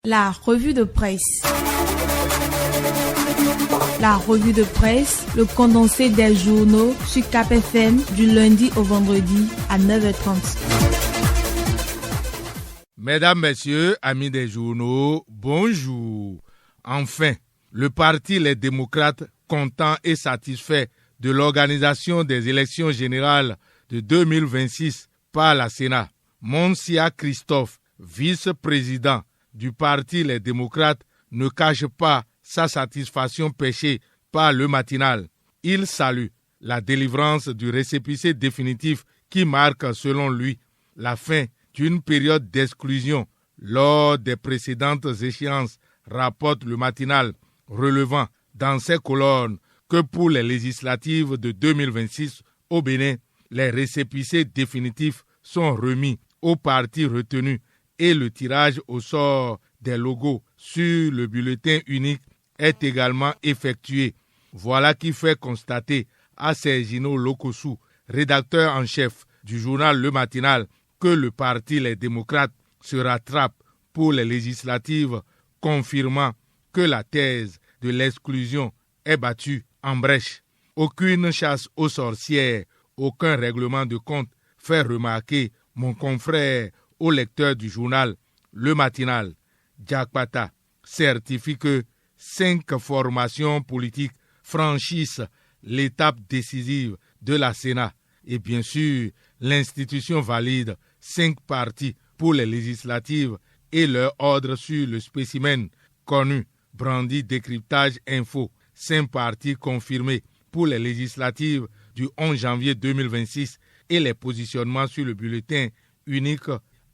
La revue de presse. La revue de presse, le condensé des journaux sur Cap FM du lundi au vendredi à 9h30. Mesdames, Messieurs, amis des journaux, bonjour. Enfin, le parti Les Démocrates, content et satisfait de l'organisation des élections générales de 2026 par la Sénat. Monsia Christophe, vice-président du parti Les Démocrates, ne cache pas sa satisfaction pêchée par le matinal. Il salue la délivrance du récépissé définitif qui marque, selon lui, la fin d'une période d'exclusion lors des précédentes échéances, rapporte le matinal, relevant dans ses colonnes que pour les législatives de 2026 au Bénin, les récépissés définitifs sont remis aux partis retenus et le tirage au sort des logos sur le bulletin unique est également effectué. Voilà qui fait constater à Sergino Lokosu, rédacteur en chef du journal Le Matinal, que le parti Les Démocrates se rattrape pour les législatives, confirmant que la thèse de l'exclusion est battue en brèche. Aucune chasse aux sorcières, aucun règlement de compte, fait remarquer mon confrère au lecteur du journal Le Matinal. Jack Pata certifie que 5 formations politiques franchissent l'étape décisive de la Sénat et bien sûr l'institution valide 5 partis pour les législatives et leur ordre sur le spécimen connu, brandi décryptage info, 5 partis confirmés pour les législatives du 11 janvier 2026 et les positionnements sur le bulletin unique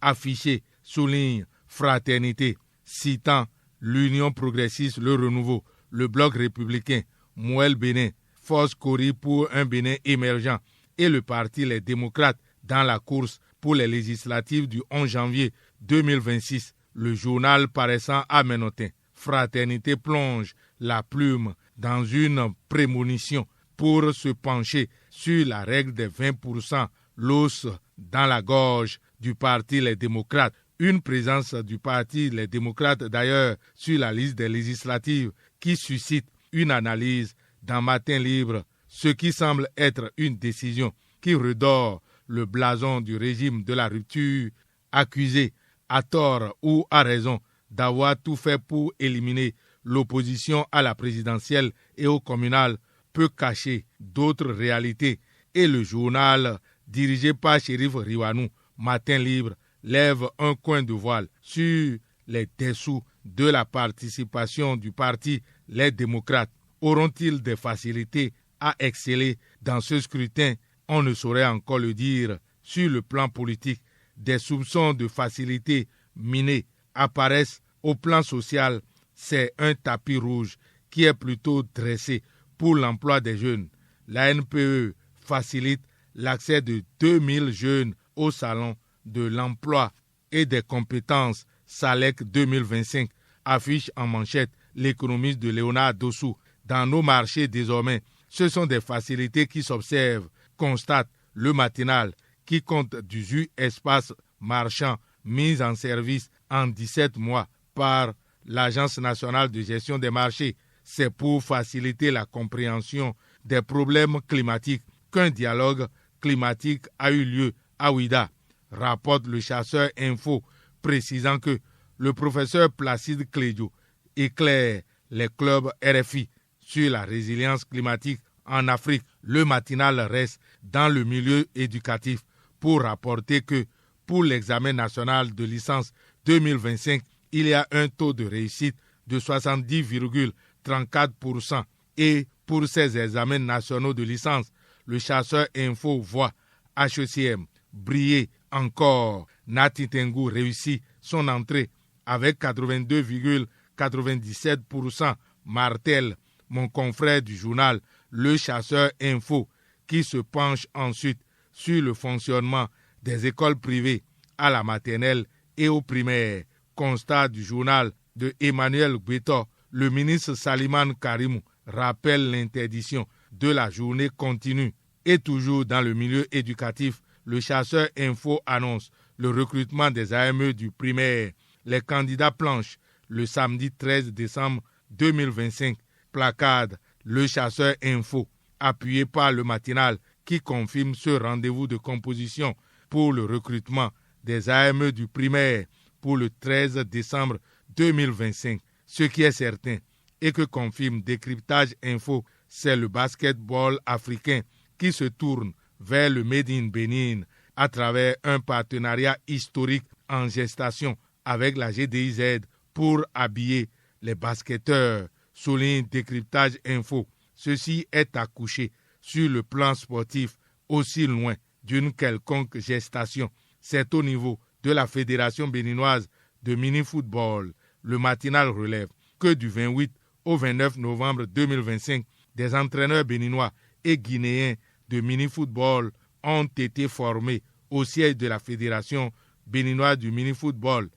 affiché souligne fraternité, citant l'Union progressiste, le renouveau, le Bloc républicain, Mouel Bénin, Force Cori pour un Bénin émergent et le parti Les Démocrates dans la course pour les législatives du 11 janvier 2026. Le journal paraissant à Ménotin, Fraternité plonge la plume dans une prémonition pour se pencher sur la règle des 20%, l'os dans la gorge du parti Les Démocrates. Une présence du parti Les Démocrates d'ailleurs sur la liste des législatives qui suscite une analyse dans Matin Libre, ce qui semble être une décision qui redore le blason du régime de la rupture, accusé à tort ou à raison d'avoir tout fait pour éliminer l'opposition à la présidentielle et au communal, peut cacher d'autres réalités et le journal dirigé par Chérif Riwanou, Matin Libre, lève un coin de voile sur les dessous de la participation du parti Les Démocrates. Auront-ils des facilités à exceller dans ce scrutin? On ne saurait encore le dire. Sur le plan politique, des soupçons de facilité minée apparaissent au plan social. C'est un tapis rouge qui est plutôt dressé pour l'emploi des jeunes. La NPE facilite l'accès de 2000 jeunes au salon de l'emploi et des compétences SALEC 2025, affiche en manchette l'économiste de Léonard Dossou. Dans nos marchés désormais, ce sont des facilités qui s'observent, constate le matinal, qui compte 18 espaces marchands mis en service en 17 mois par l'Agence nationale de gestion des marchés. C'est pour faciliter la compréhension des problèmes climatiques qu'un dialogue climatique a eu lieu à Ouida, rapporte le Chasseur Info, précisant que le professeur Placide Clédio éclaire les clubs RFI sur la résilience climatique en Afrique. Le matinal reste dans le milieu éducatif pour rapporter que pour l'examen national de licence 2025, il y a un taux de réussite de 70,34% et pour ces examens nationaux de licence, le Chasseur Info voit HECM briller encore. Nati Tengu réussit son entrée avec 82,97%. Martel, mon confrère du journal Le Chasseur Info, qui se penche ensuite sur le fonctionnement des écoles privées à la maternelle et au primaire. Constat du journal de Emmanuel Bétor, le ministre Saliman Karimou rappelle l'interdiction de la journée continue. Et toujours dans le milieu éducatif, le Chasseur Info annonce le recrutement des AME du primaire. Les candidats planchent le samedi 13 décembre 2025. Placard Le Chasseur Info, appuyé par le matinal qui confirme ce rendez-vous de composition pour le recrutement des AME du primaire pour le 13 décembre 2025. Ce qui est certain et que confirme Décryptage Info, c'est le basketball africain qui se tourne vers le Made in Bénin à travers un partenariat historique en gestation avec la GDIZ pour habiller les basketteurs, souligne Décryptage Info. Ceci est accouché sur le plan sportif aussi loin d'une quelconque gestation. C'est au niveau de la Fédération béninoise de mini-football, le matinal relève que du 28 au 29 novembre 2025, des entraîneurs béninois et guinéens de mini-football ont été formés au siège de la Fédération béninoise du mini-football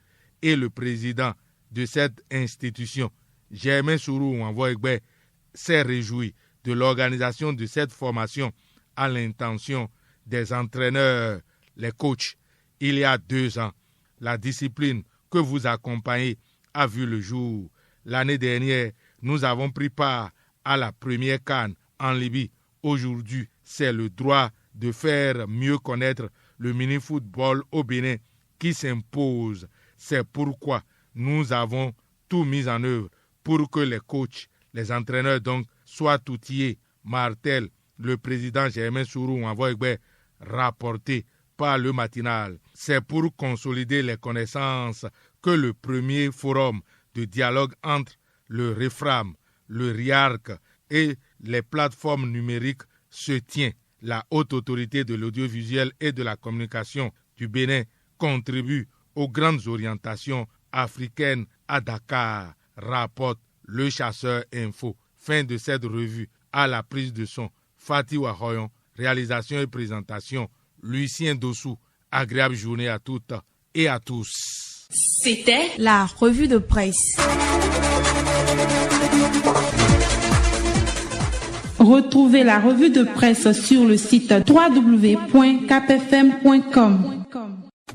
et le président de cette institution, Germain Sourou Wanvoegbe, s'est réjoui de l'organisation de cette formation à l'intention des entraîneurs, les coachs. Il y a 2 ans, la discipline que vous accompagnez a vu le jour. L'année dernière, nous avons pris part à la première CAN en Libye. Aujourd'hui, c'est le droit de faire mieux connaître le mini-football au Bénin qui s'impose. C'est pourquoi nous avons tout mis en œuvre pour que les coachs, les entraîneurs donc, soient outillés, martèle le président Germain Sourou Wanvoegbe, rapporté par le matinal. C'est pour consolider les connaissances que le premier forum de dialogue entre le REFRAM, le RIARC et les plateformes numériques se tient. La Haute Autorité de l'Audiovisuel et de la Communication du Bénin contribue aux grandes orientations africaines à Dakar, rapporte Le Chasseur Info. Fin de cette revue. À la prise de son, Fatih Wahoyon. Réalisation et présentation, Lucien Dossou. Agréable journée à toutes et à tous. C'était la revue de presse. Retrouvez la revue de presse sur le site www.capfm.com.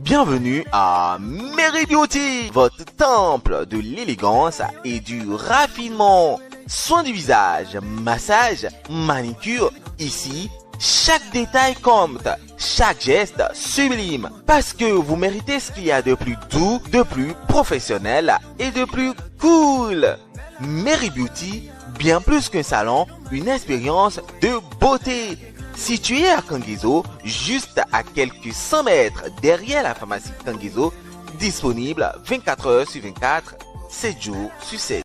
Bienvenue à Mary Beauty, votre temple de l'élégance et du raffinement. Soins du visage, massage, manicure, ici, chaque détail compte, chaque geste sublime. Parce que vous méritez ce qu'il y a de plus doux, de plus professionnel et de plus cool. Mary Beauty, bien plus qu'un salon, une expérience de beauté. Situé à Kangizo, juste à quelques 100 mètres derrière la pharmacie Kangizo, disponible 24 heures sur 24, 7 jours sur 7.